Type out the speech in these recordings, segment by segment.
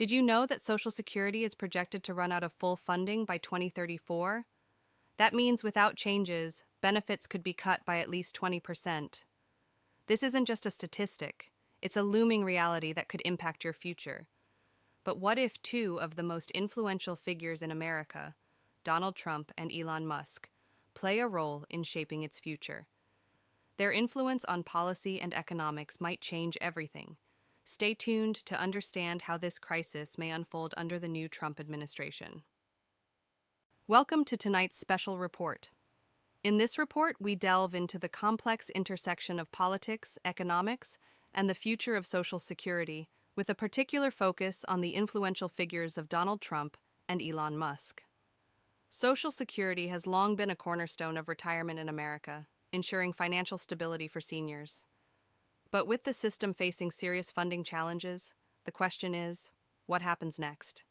Did you know that Social Security is projected to run out of full funding by 2034? That means without changes, benefits could be cut by at least 20%. This isn't just a statistic, it's a looming reality that could impact your future. But what if two of the most influential figures in America, Donald Trump and Elon Musk, play a role in shaping its future? Their influence on policy and economics might change everything. Stay tuned to understand how this crisis may unfold under the new Trump administration. Welcome to tonight's special report. In this report, we delve into the complex intersection of politics, economics, and the future of Social Security, with a particular focus on the influential figures of Donald Trump and Elon Musk. Social Security has long been a cornerstone of retirement in America, ensuring financial stability for seniors. But with the system facing serious funding challenges, the question is, what happens next?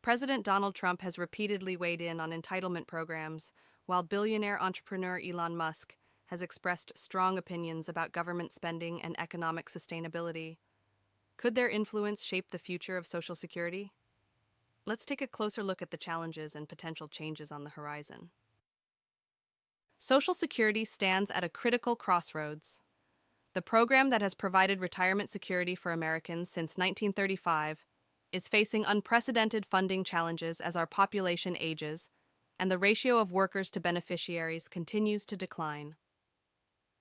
President Donald Trump has repeatedly weighed in on entitlement programs, while billionaire entrepreneur Elon Musk has expressed strong opinions about government spending and economic sustainability. Could their influence shape the future of Social Security? Let's take a closer look at the challenges and potential changes on the horizon. Social Security stands at a critical crossroads. The program that has provided retirement security for Americans since 1935 is facing unprecedented funding challenges as our population ages and the ratio of workers to beneficiaries continues to decline.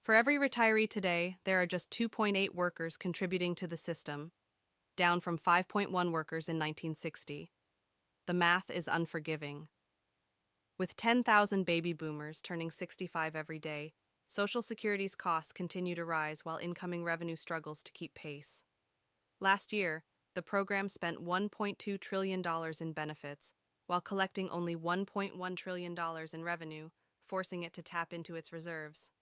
For every retiree today, there are just 2.8 workers contributing to the system, down from 5.1 workers in 1960. The math is unforgiving. With 10,000 baby boomers turning 65 every day, Social Security's costs continue to rise while incoming revenue struggles to keep pace. Last year, the program spent $1.2 trillion in benefits, while collecting only $1.1 trillion in revenue, forcing it to tap into its reserves.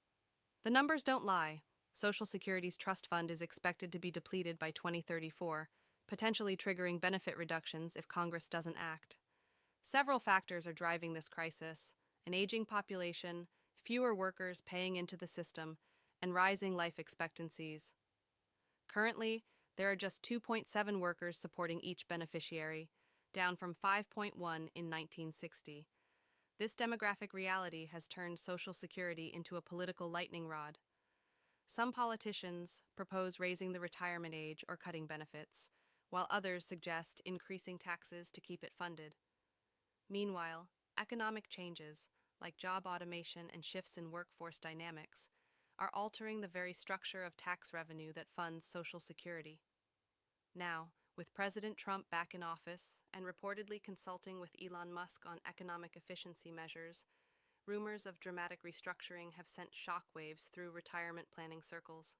The numbers don't lie. Social Security's trust fund is expected to be depleted by 2034, potentially triggering benefit reductions if Congress doesn't act. Several factors are driving this crisis: an aging population, fewer workers paying into the system, and rising life expectancies. Currently, there are just 2.7 workers supporting each beneficiary, down from 5.1 in 1960. This demographic reality has turned Social Security into a political lightning rod. Some politicians propose raising the retirement age or cutting benefits, while others suggest increasing taxes to keep it funded. Meanwhile, economic changes, like job automation and shifts in workforce dynamics, are altering the very structure of tax revenue that funds Social Security. Now, with President Trump back in office and reportedly consulting with Elon Musk on economic efficiency measures, rumors of dramatic restructuring have sent shockwaves through retirement planning circles.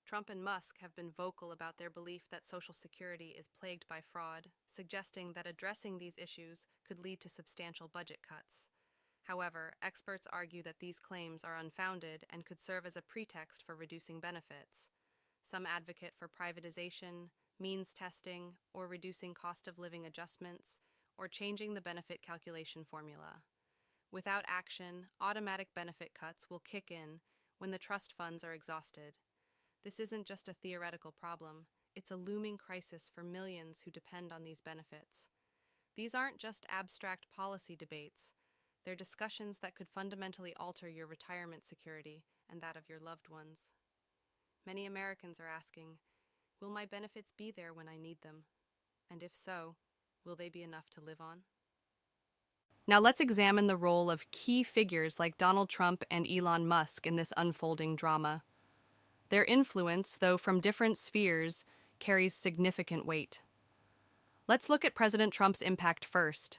Trump and Musk have been vocal about their belief that Social Security is plagued by fraud, suggesting that addressing these issues could lead to substantial budget cuts. However, experts argue that these claims are unfounded and could serve as a pretext for reducing benefits. Some advocate for privatization, means testing, or reducing cost of living adjustments, or changing the benefit calculation formula. Without action, automatic benefit cuts will kick in when the trust funds are exhausted. This isn't just a theoretical problem, it's a looming crisis for millions who depend on these benefits. These aren't just abstract policy debates, they're discussions that could fundamentally alter your retirement security and that of your loved ones. Many Americans are asking, will my benefits be there when I need them? And if so, will they be enough to live on? Now let's examine the role of key figures like Donald Trump and Elon Musk in this unfolding drama. Their influence, though from different spheres, carries significant weight. Let's look at President Trump's impact first.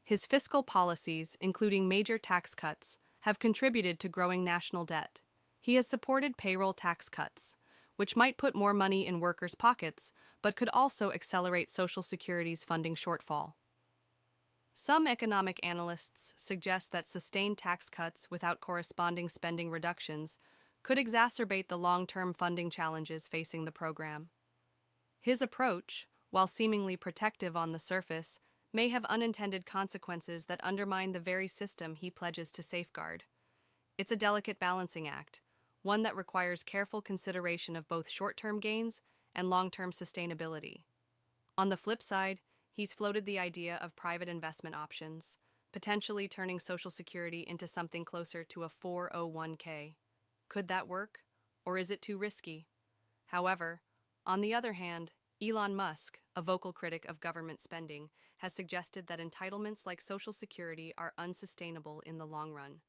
His fiscal policies, including major tax cuts, have contributed to growing national debt. He has supported payroll tax cuts, which might put more money in workers' pockets, but could also accelerate Social Security's funding shortfall. Some economic analysts suggest that sustained tax cuts without corresponding spending reductions could exacerbate the long-term funding challenges facing the program. His approach, while seemingly protective on the surface, may have unintended consequences that undermine the very system he pledges to safeguard. It's a delicate balancing act, one that requires careful consideration of both short-term gains and long-term sustainability. On the flip side, he's floated the idea of private investment options, potentially turning Social Security into something closer to a 401k. Could that work? Or is it too risky? However, on the other hand, Elon Musk, a vocal critic of government spending, has suggested that entitlements like Social Security are unsustainable in the long run.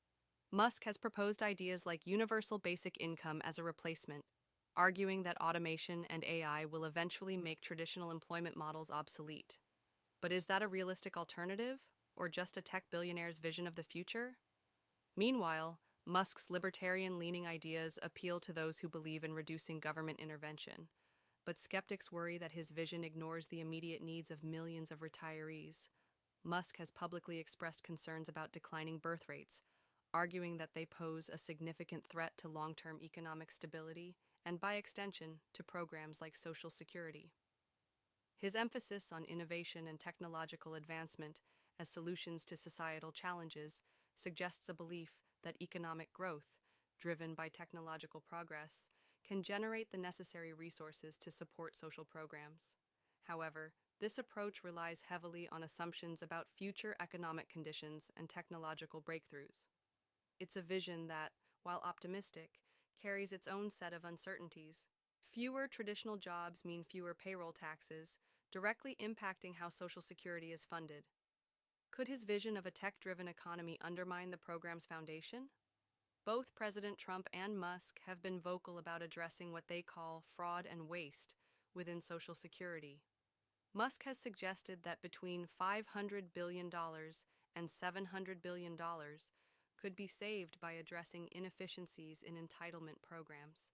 Musk has proposed ideas like universal basic income as a replacement, arguing that automation and AI will eventually make traditional employment models obsolete. But is that a realistic alternative, or just a tech billionaire's vision of the future? Meanwhile, Musk's libertarian-leaning ideas appeal to those who believe in reducing government intervention, but skeptics worry that his vision ignores the immediate needs of millions of retirees. Musk has publicly expressed concerns about declining birth rates, arguing that they pose a significant threat to long-term economic stability and, by extension, to programs like Social Security. His emphasis on innovation and technological advancement as solutions to societal challenges suggests a belief that economic growth, driven by technological progress, can generate the necessary resources to support social programs. However, this approach relies heavily on assumptions about future economic conditions and technological breakthroughs. It's a vision that, while optimistic, carries its own set of uncertainties. Fewer traditional jobs mean fewer payroll taxes, directly impacting how Social Security is funded. Could his vision of a tech-driven economy undermine the program's foundation? Both President Trump and Musk have been vocal about addressing what they call fraud and waste within Social Security. Musk has suggested that between $500 billion and $700 billion could be saved by addressing inefficiencies in entitlement programs.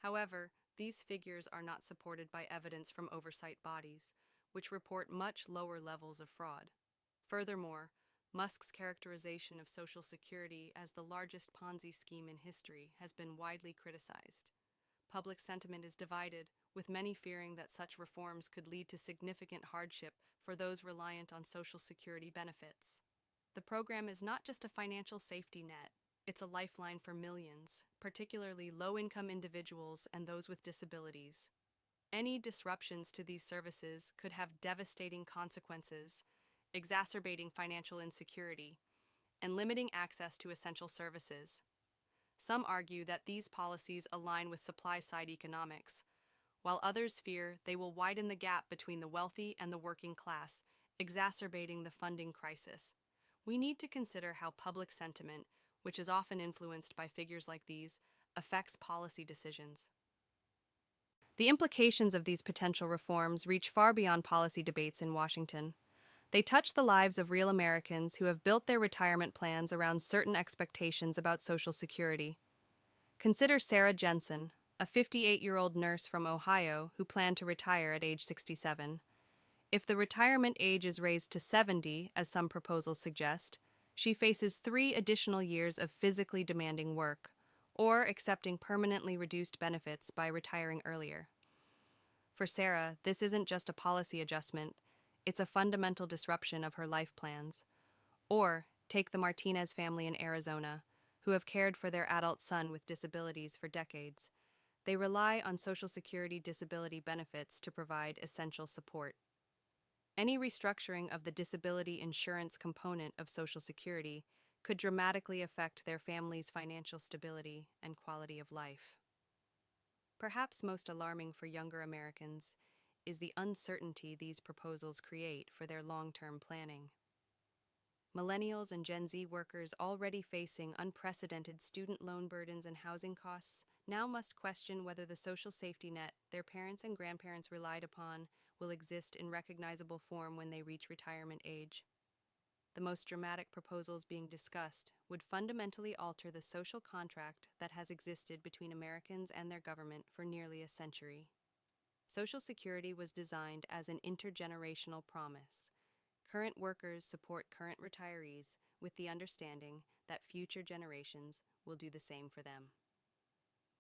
However, these figures are not supported by evidence from oversight bodies, which report much lower levels of fraud. Furthermore, Musk's characterization of Social Security as the largest Ponzi scheme in history has been widely criticized. Public sentiment is divided, with many fearing that such reforms could lead to significant hardship for those reliant on Social Security benefits. The program is not just a financial safety net, it's a lifeline for millions, particularly low-income individuals and those with disabilities. Any disruptions to these services could have devastating consequences, exacerbating financial insecurity, and limiting access to essential services. Some argue that these policies align with supply-side economics, while others fear they will widen the gap between the wealthy and the working class, exacerbating the funding crisis. We need to consider how public sentiment, which is often influenced by figures like these, affects policy decisions. The implications of these potential reforms reach far beyond policy debates in Washington. They touch the lives of real Americans who have built their retirement plans around certain expectations about Social Security. Consider Sarah Jensen, a 58-year-old nurse from Ohio who planned to retire at age 67. If the retirement age is raised to 70, as some proposals suggest, she faces 3 additional years of physically demanding work, or accepting permanently reduced benefits by retiring earlier. For Sarah, this isn't just a policy adjustment, it's a fundamental disruption of her life plans. Or take the Martinez family in Arizona, who have cared for their adult son with disabilities for decades. They rely on Social Security disability benefits to provide essential support. Any restructuring of the disability insurance component of Social Security could dramatically affect their family's financial stability and quality of life. Perhaps most alarming for younger Americans is the uncertainty these proposals create for their long-term planning. Millennials and Gen Z workers already facing unprecedented student loan burdens and housing costs now must question whether the social safety net their parents and grandparents relied upon will exist in recognizable form when they reach retirement age. The most dramatic proposals being discussed would fundamentally alter the social contract that has existed between Americans and their government for nearly a century. Social Security was designed as an intergenerational promise. Current workers support current retirees with the understanding that future generations will do the same for them.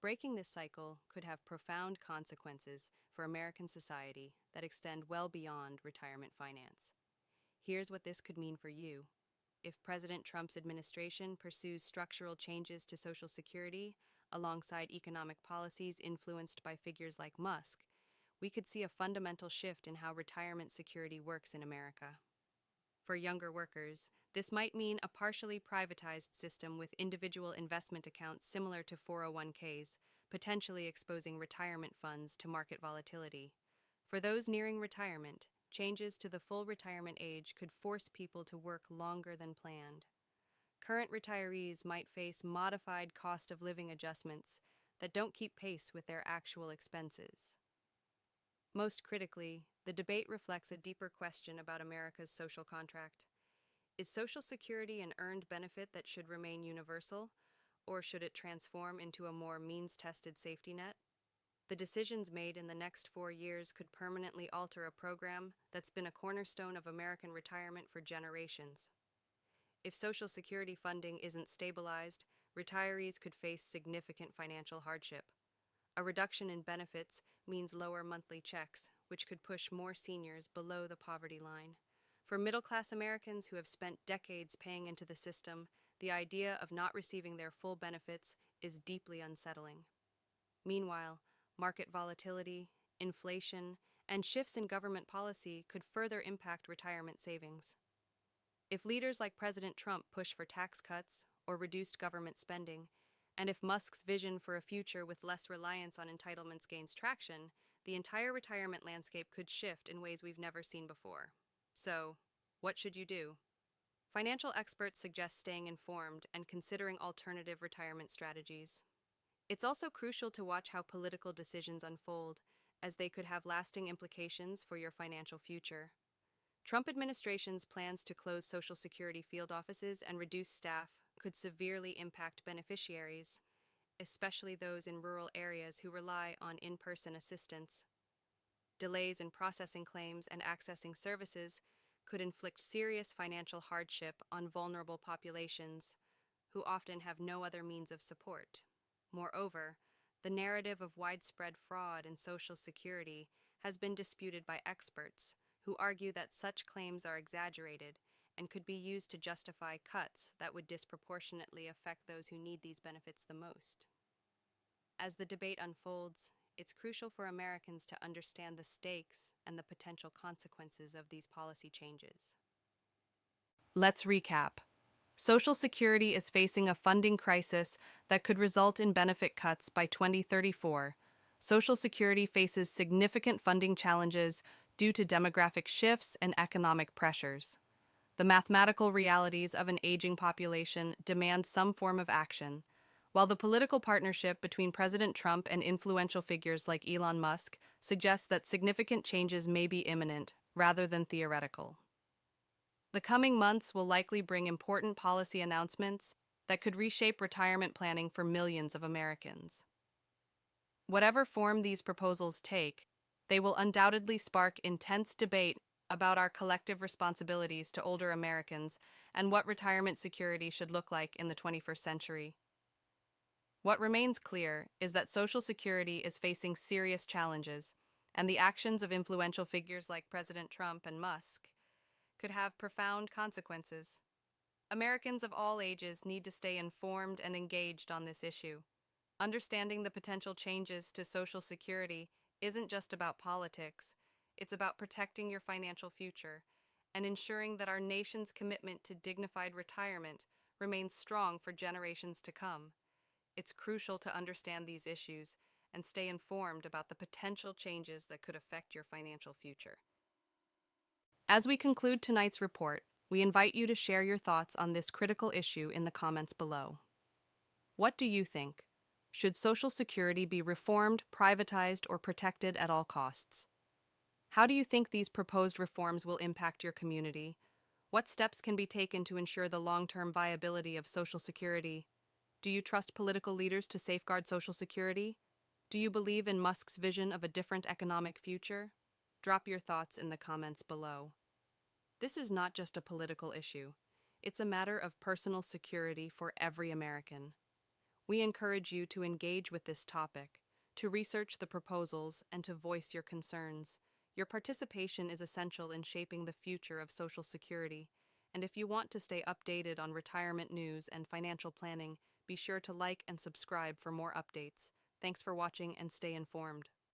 Breaking this cycle could have profound consequences for American society that extend well beyond retirement finance. Here's what this could mean for you. If President Trump's administration pursues structural changes to Social Security alongside economic policies influenced by figures like Musk, we could see a fundamental shift in how retirement security works in America. For younger workers, this might mean a partially privatized system with individual investment accounts similar to 401ks, potentially exposing retirement funds to market volatility. For those nearing retirement, changes to the full retirement age could force people to work longer than planned. Current retirees might face modified cost of living adjustments that don't keep pace with their actual expenses. Most critically, the debate reflects a deeper question about America's social contract. Is Social Security an earned benefit that should remain universal, or should it transform into a more means-tested safety net? The decisions made in the next 4 years could permanently alter a program that's been a cornerstone of American retirement for generations. If Social Security funding isn't stabilized, retirees could face significant financial hardship. A reduction in benefits means lower monthly checks, which could push more seniors below the poverty line. For middle-class Americans who have spent decades paying into the system, the idea of not receiving their full benefits is deeply unsettling. Meanwhile, market volatility, inflation, and shifts in government policy could further impact retirement savings. If leaders like President Trump push for tax cuts or reduced government spending, and if Musk's vision for a future with less reliance on entitlements gains traction, the entire retirement landscape could shift in ways we've never seen before. So, what should you do? Financial experts suggest staying informed and considering alternative retirement strategies. It's also crucial to watch how political decisions unfold, as they could have lasting implications for your financial future. Trump administration's plans to close Social Security field offices and reduce staff could severely impact beneficiaries, especially those in rural areas who rely on in-person assistance. Delays in processing claims and accessing services could inflict serious financial hardship on vulnerable populations who often have no other means of support. Moreover, the narrative of widespread fraud in Social Security has been disputed by experts who argue that such claims are exaggerated and could be used to justify cuts that would disproportionately affect those who need these benefits the most. As the debate unfolds, it's crucial for Americans to understand the stakes and the potential consequences of these policy changes. Let's recap. Social Security is facing a funding crisis that could result in benefit cuts by 2034. Social Security faces significant funding challenges due to demographic shifts and economic pressures. The mathematical realities of an aging population demand some form of action, while the political partnership between President Trump and influential figures like Elon Musk suggests that significant changes may be imminent rather than theoretical. The coming months will likely bring important policy announcements that could reshape retirement planning for millions of Americans. Whatever form these proposals take, they will undoubtedly spark intense debate about our collective responsibilities to older Americans and what retirement security should look like in the 21st century. What remains clear is that Social Security is facing serious challenges, and the actions of influential figures like President Trump and Musk could have profound consequences. Americans of all ages need to stay informed and engaged on this issue. Understanding the potential changes to Social Security isn't just about politics, it's about protecting your financial future and ensuring that our nation's commitment to dignified retirement remains strong for generations to come. It's crucial to understand these issues and stay informed about the potential changes that could affect your financial future. As we conclude tonight's report, we invite you to share your thoughts on this critical issue in the comments below. What do you think? Should Social Security be reformed, privatized, or protected at all costs? How do you think these proposed reforms will impact your community? What steps can be taken to ensure the long-term viability of Social Security? Do you trust political leaders to safeguard Social Security? Do you believe in Musk's vision of a different economic future? Drop your thoughts in the comments below. This is not just a political issue. It's a matter of personal security for every American. We encourage you to engage with this topic, to research the proposals, and to voice your concerns. Your participation is essential in shaping the future of Social Security, and if you want to stay updated on retirement news and financial planning, be sure to like and subscribe for more updates. Thanks for watching and stay informed.